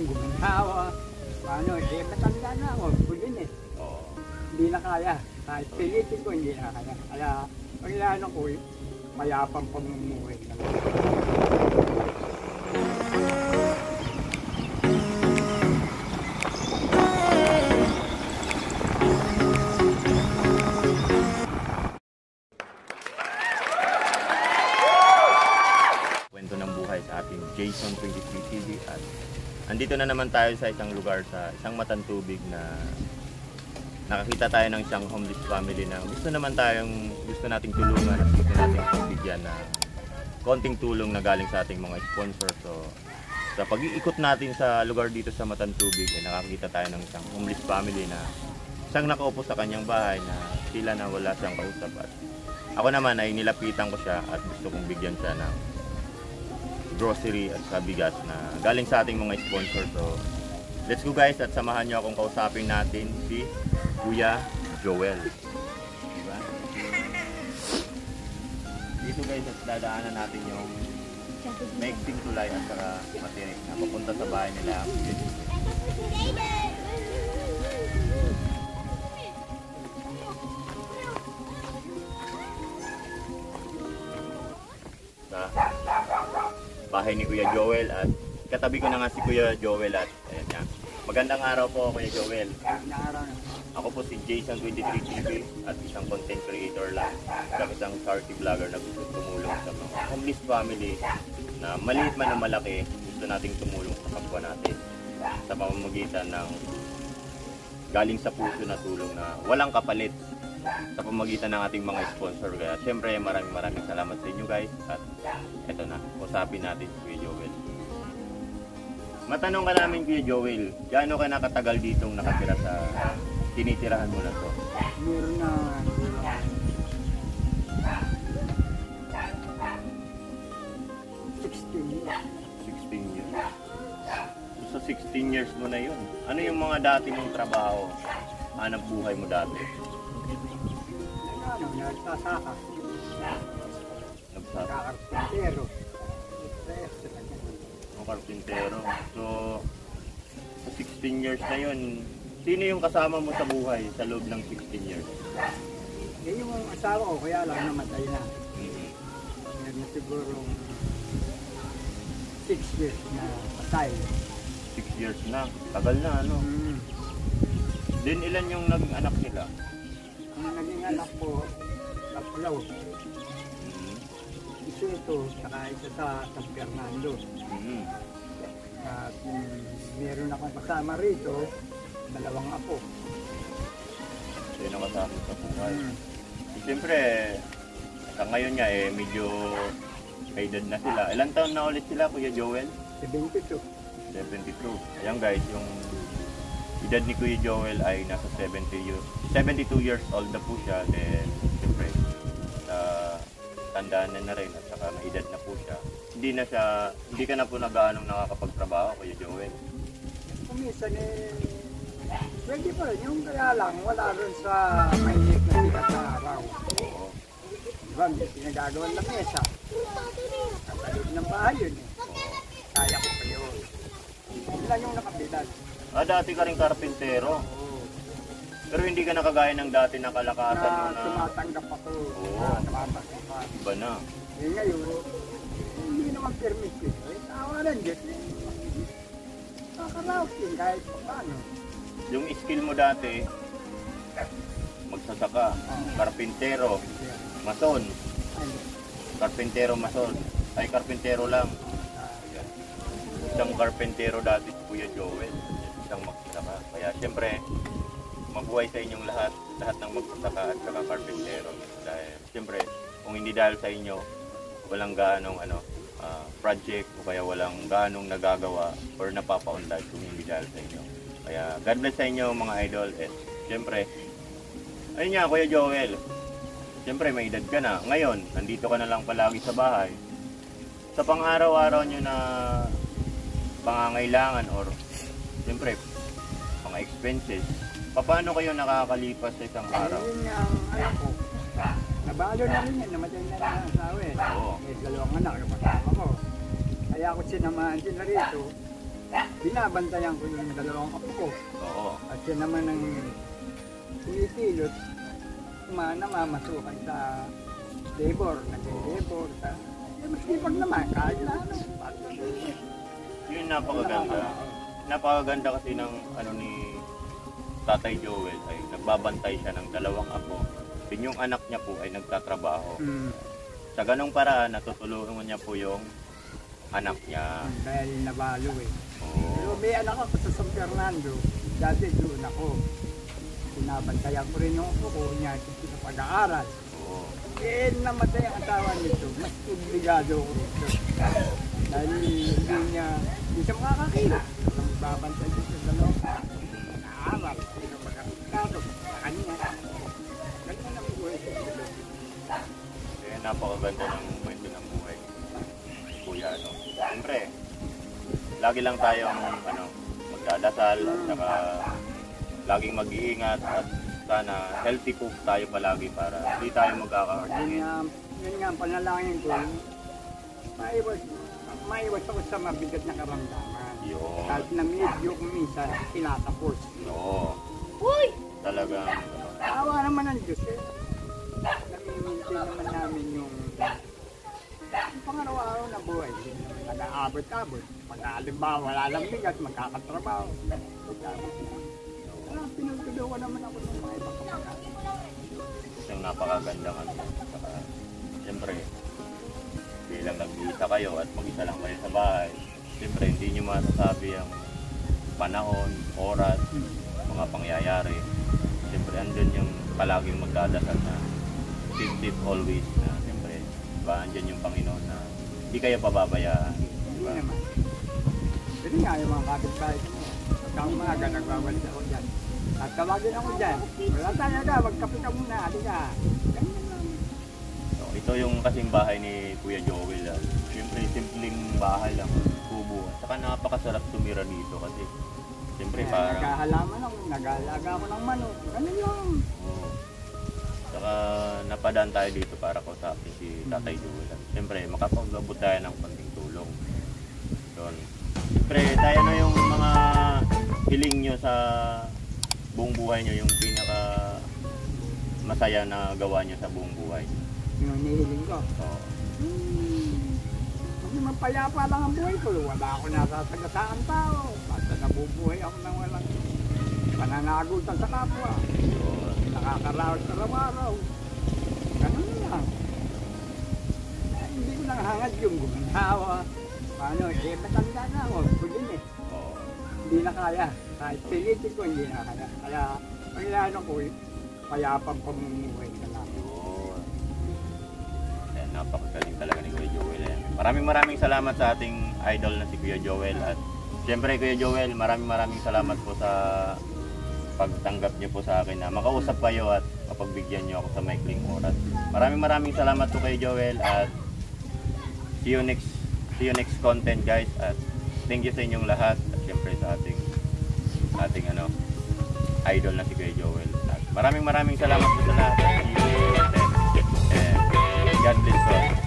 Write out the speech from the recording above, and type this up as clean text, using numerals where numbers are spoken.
yung guminawa. Paano, eh, matanda na ako, bulin eh. Oo. Hindi na kaya. Kahit pilitin ko, hindi na kaya. Kaya, pag ko, mayapang pamumuhay na lang. Kwento ng buhay sa ating Jason 23 TV at andito na naman tayo sa isang lugar, sa isang matantubig na nakakita tayo ng isang homeless family na gusto nating tulungan at gusto nating pagbigyan na konting tulong na galing sa ating mga sponsor. So sa pag-iikot natin sa lugar dito sa Matantubig ay nakakita tayo ng isang homeless family na isang nakaupo sa kanyang bahay na tila na wala siyang kausap, at ako naman ay nilapitan ko siya at gusto kong bigyan siya ng grocery at sa bigas na galing sa ating mga sponsor. So let's go guys, at samahan niyo akong kausapin natin si Kuya Joel. Diba? Dito guys, at dadaanan natin yung maiksing tulay at saka matirik na papunta sa bahay nila. Sa bahay ni Kuya Joel, at katabi ko na nga si Kuya Joel, at ayan niya. Magandang araw po Kuya Joel. Ako po si Jason 23 TV at isang content creator lang, isang charity vlogger na gusto tumulong sa mga homeless family na maliit man o malaki. Gusto nating tumulong sa kapwa natin sa pamamagitan ng galing sa puso na tulong na walang kapalit sa pamamagitan ng ating mga sponsor. Kaya syempre maraming salamat sa inyo guys, at eto na, usapin natin si Kuya Joel. Matanong ka namin Kuya Joel, gaano ka nakatagal ditong nakatira sa tinitirahan mo na to? Meron na 16 years. 16 years. So 16 years mo na yun. Ano yung mga dati mong trabaho? Hanap buhay mo dati? Nagsasaka. Nagkakarpintero. Karpintero. So sa 16 years na yun, sino yung kasama mo sa buhay sa loob ng 16 years? Yung asawa ko, kaya lang namatay na. Yan na siguro 6 years na patay. 6 years na? Tagal na ano? Then ilan yung nag-anak nila? Ang naging anak ko, tatlo. Isa ito, saka isa sa San Fernando. At meron akong kasama rito, 2 apo. So yun ang kasama sa buhay. Siyempre, sa ngayon nga medyo may edad na sila. Ilang taon na ulit sila Kuya Joel? 72. 72. Ayan guys, yung edad ni Kuya Joel ay nasa 72 years old na po siya. Then, siyempre, tandaan na rin at saka may edad na po siya. Hindi ka na po nag-aanong nakakapagtrabaho Kuya Joel. Kumisan pwede pa rin. Yung kaya lang, wala rin sa mainit na sikat na araw. Oo. Diba, may pinagagawan na mesa. Kapalit ng bahay yun eh. Kaya ko pa yun. Yun lang yung nakapilan. Dati ka rin karpintero. Oo. Pero hindi ka nakagaya ng dati na kalakasan mo na... Tumatanggap ako. Oo. Namamasipan. Iba na. Ngayon, hindi naman permit ko. Tawanan din. Nakarawin kahit pa paano. Yung skill mo dati, magsasaka, karpintero, mason. Karpintero, mason. Ay, karpintero lang. Isang karpintero dati si Kuya Joel. Isang magsasaka. Kaya siyempre, mabuhay sa inyong lahat ng magsasaka at saka karpintero. Dahil siyempre, kung hindi dahil sa inyo, walang gaanong project o kaya walang gaanong nagagawa or napapaunlad kung hindi dahil sa inyo. Kaya God bless sa inyo mga idol. At siyempre, ayun nga Kuya Joel, siyempre may edad ka na. Ngayon, nandito ka na lang palagi sa bahay. Sa pang-araw-araw nyo na pangangailangan or siyempre, mga expenses, paano kayo nakakalipas sa isang araw? Ayun ang anak ko. Nabalo na rin yan, namatay na rin ang asawa eh. Oo. May 2 anak, yung kasama ko. Kaya ako sinamahan sila rito binabantayan ko yung dalawang apo ko. Oo. At siya naman ang sumisilot, namamasukan sa labor, nag-labor, sa masipag naman, kahit na ano. Yun napakaganda. Napakaganda kasi ng ano ni Tatay Joel ay nagbabantay siya ng dalawang apo. Din yung anak niya po ay nagtatrabaho. Sa ganong paraan, natutulungan niya po yung anak niya. Dahil nabalo eh. Oo. Pero may anak ako sa San Fernando, dati doon ako. Binabantayan ko rin yung apo ko niya sa pag-aaral. Oo. Eh, namatay ang asawa nito, mas obligado ko rito. Dahil hindi siya makakakita. Nagbabantay siya sa dalawang naaral, sino magkakasado sa kanya. Ganyan ang buhay sa dito. Kaya napakaganda ng kwento ng buhay. Kuya, no? Siyempre, lagi lang tayong magdadasal at saka laging mag-iingat at sana healthy po tayo palagi para hindi tayo magkakaroon. Yun nga ang panalangin ko, maiwas ako sa mabigat na karamdaman. Yun. Kahit na medyo kumisa, tinatapos. Oo. Talagang Awa naman ng Diyos eh. Namimintin naman namin yung pangaraw-araw na buhay. Hindi naman nag-aabot-abot. Pag-alimbawa, wala lang bigat, magkakatrabaho. Pinagtulungan naman ako ng mga ibang kapatid. isang napakaganda ano. Saka, siyempre, bilang nag-iisa kayo at mag-isa lang kayo sa bahay, siyempre hindi nyo masasabi ang panahon, oras, mga pangyayari. Siyempre, andun yung palaging magdadasal na keep always na siyempre, diba, andyan yung Panginoon na hindi kayo pababayaan. Hindi Diba? naman. Pero nga yung mga kapit-kahit mo. Pagka umaga, nagbabalik ako dyan. At tawagin ako dyan. Wala tayo na, magkapit ka muna. Halika. Ganyan lang. So, ito yung kasing bahay ni Kuya Joel. Siyempre, simpleng bahay lang, kubo. Saka napakasarap tumira dito kasi siyempre parang Nagkahalaman ako, nag-aalaga ako ng manok. Ganun lang. oo. Saka napadaan tayo dito para kausapin si Tatay Joel. Siyempre, makapag-abot tayo ng konting tulong. Yun. Siyempre, tayo na yung mga hiling nyo sa buong buhay nyo, yung pinaka masaya na gawa nyo sa buong buhay. Yung nihiling ko. So, Kasi mapayapa lang ang buhay ko. Wala ako nasasagasaan tao. Basta nabubuhay ako ng walang pananagutan sa kapwa. yun. Nakakaraos araw-araw. Ganun lang. Hindi ko nakahangad yung gumanhawa. Paano, matanda na ako. Pwede eh. Oo. Hindi na kaya. Kahit pilitin ko, hindi na kaya. Kaya, ang inaano ko, payapang pamumuhay ka lang. Yun. Ayan, napakagaling talaga ni Kuya Joel. Maraming salamat sa ating idol na si Kuya Joel. At siyempre Kuya Joel, maraming salamat po sa pagtanggap niyo po sa akin na makausap kayo at mapagbigyan niyo ako sa maikling oras. Maraming salamat po Kuya Joel at see you next content guys, at thank you sa inyong lahat at siyempre sa ating idol na si Kuya Joel. At maraming salamat po sa lahat. See you then. And God bless you.